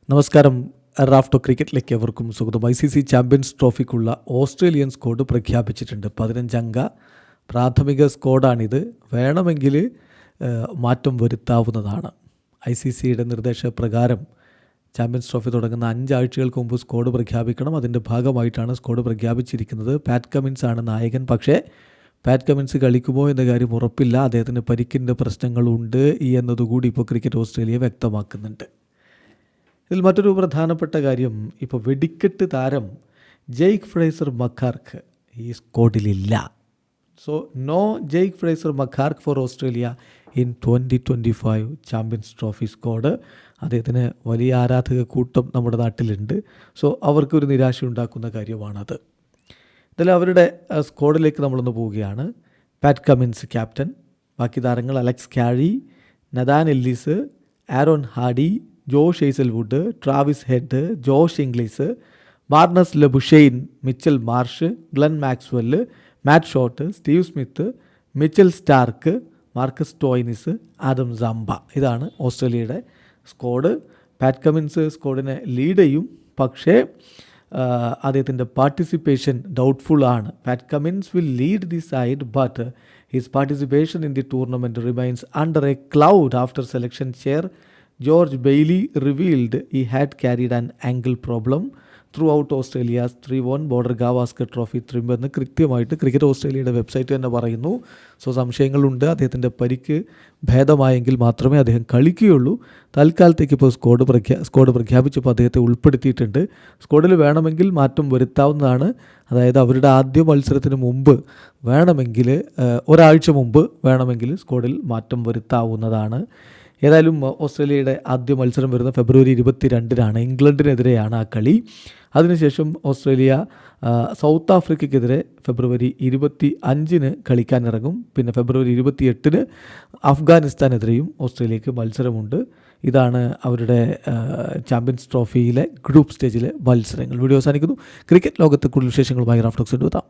നമസ്കാരം. റാഫ്റ്റോ ക്രിക്കറ്റിലേക്ക് എവർക്കും സ്വാഗതം. ICC champions ട്രോഫിക്കുള്ള Australian squad പ്രഖ്യാപിച്ചിട്ടുണ്ട്. 15 അംഗ പ്രാഥമിക സ്ക്വാഡാണിത്. വേണമെങ്കിൽ മാറ്റം വരുത്താവുന്നതാണ്. ICCയുടെ നിർദ്ദേശപ്രകാരം ചാമ്പ്യൻസ് ട്രോഫി തുടങ്ങുന്ന 5 ആഴ്ചകൾക്ക് മുമ്പ് സ്ക്വാഡ് പ്രഖ്യാപിക്കണം. അതിൻ്റെ ഭാഗമായിട്ടാണ് സ്ക്വാഡ് പ്രഖ്യാപിച്ചിരിക്കുന്നത്. പാറ്റ് കമിൻസ് ആണ് നായകൻ. പക്ഷേ പാറ്റ് കമിൻസ് കളിക്കുമോ എന്ന കാര്യം ഉറപ്പില്ല. അദ്ദേഹത്തിന് പരിക്കിൻ്റെ പ്രശ്നങ്ങളുണ്ട് എന്നതുകൂടി ഇപ്പോൾ ക്രിക്കറ്റ് ഓസ്ട്രേലിയ വ്യക്തമാക്കുന്നുണ്ട്. ഇതിൽ മറ്റൊരു പ്രധാനപ്പെട്ട കാര്യം, ഇപ്പോൾ വെടിക്കെട്ട് താരം ജെയ്ക്ക് ഫ്രേസർ മക്കാർക്ക് ഈ സ്ക്വാഡിലില്ല. So no Jake Fraser McGurk for Australia in 2025 Champions Trophy squad. അദ്ദേഹത്തിന് വലിയ ആരാധക കൂട്ടം നമ്മുടെ നാട്ടിലുണ്ട്. സോ അവർക്കൊരു നിരാശ ഉണ്ടാക്കുന്ന കാര്യമാണത്. ഇതിൽ അവരുടെ സ്ക്വാഡിലേക്ക് നമ്മളൊന്ന് പോവുകയാണ്. പാറ്റ് കമിൻസ് ക്യാപ്റ്റൻ, ബാക്കി താരങ്ങൾ Alex Carey, Nathan Ellis, Aaron Hardie, Josh Hazlewood, Travis Head, Josh Inglis, Marnus Labuschagne, Mitchell Marsh, Glenn Maxwell, Matt Short, Steve Smith, Mitchell Starc, Marcus Stoinis, Adam Zampa. ഇതാണ് ഓസ്ട്രേലിയയുടെ സ്ക്വാഡ്. പാറ്റ് കമിൻസ് സ്ക്വാഡിനെ lead ചെയ്യും. പക്ഷേ അദ്ദേഹത്തിൻ്റെ participation doubtful ആണ്. Pat Cummins will lead the side but his participation in the tournament remains under a cloud after selection chair George Bailey revealed he had carried an ankle problem throughout Australia's 3-1 Border Gavaskar Trophy triumph എന്ന് കൃത്യമായിട്ട് cricket ഓസ്ട്രേലിയയുടെ website തന്നെ പറയുന്നു. So സംശയങ്ങളുണ്ട്. അദ്ദേഹത്തിൻ്റെ പരിക്ക് ഭേദമായെങ്കിൽ മാത്രമേ അദ്ദേഹം കളിക്കുകയുള്ളൂ. തൽക്കാലത്തേക്ക് ഇപ്പോൾ സ്ക്വാഡ് പ്രഖ്യാപിച്ചപ്പോൾ അദ്ദേഹത്തെ ഉൾപ്പെടുത്തിയിട്ടുണ്ട്. സ്ക്വാഡിൽ വേണമെങ്കിൽ മാറ്റം വരുത്താവുന്നതാണ്. അതായത് അവരുടെ ആദ്യ മത്സരത്തിന് മുമ്പ് വേണമെങ്കിൽ ഒരാഴ്ച മുമ്പ് വേണമെങ്കിൽ സ്ക്വാഡിൽ മാറ്റം വരുത്താവുന്നതാണ്. ഏതായാലും ഓസ്ട്രേലിയയുടെ ആദ്യ മത്സരം വരുന്ന ഫെബ്രുവരി 22-നാണ്. ഇംഗ്ലണ്ടിനെതിരെയാണ് ആ കളി. അതിനുശേഷം ഓസ്ട്രേലിയ സൗത്ത് ആഫ്രിക്കയ്ക്കെതിരെ ഫെബ്രുവരി 25-ന് കളിക്കാനിറങ്ങും. പിന്നെ ഫെബ്രുവരി 28-ന് അഫ്ഗാനിസ്ഥാനെതിരെയും ഓസ്ട്രേലിയക്ക് മത്സരമുണ്ട്. ഇതാണ് അവരുടെ ചാമ്പ്യൻസ് ട്രോഫിയിലെ ഗ്രൂപ്പ് സ്റ്റേജിലെ മത്സരങ്ങൾ. വീഡിയോ അവസാനിക്കുന്നു. ക്രിക്കറ്റ് ലോകത്തെ കൂടുതൽ വിശേഷങ്ങളുമായി റാഫ്റ്റോക്സ് എത്താം.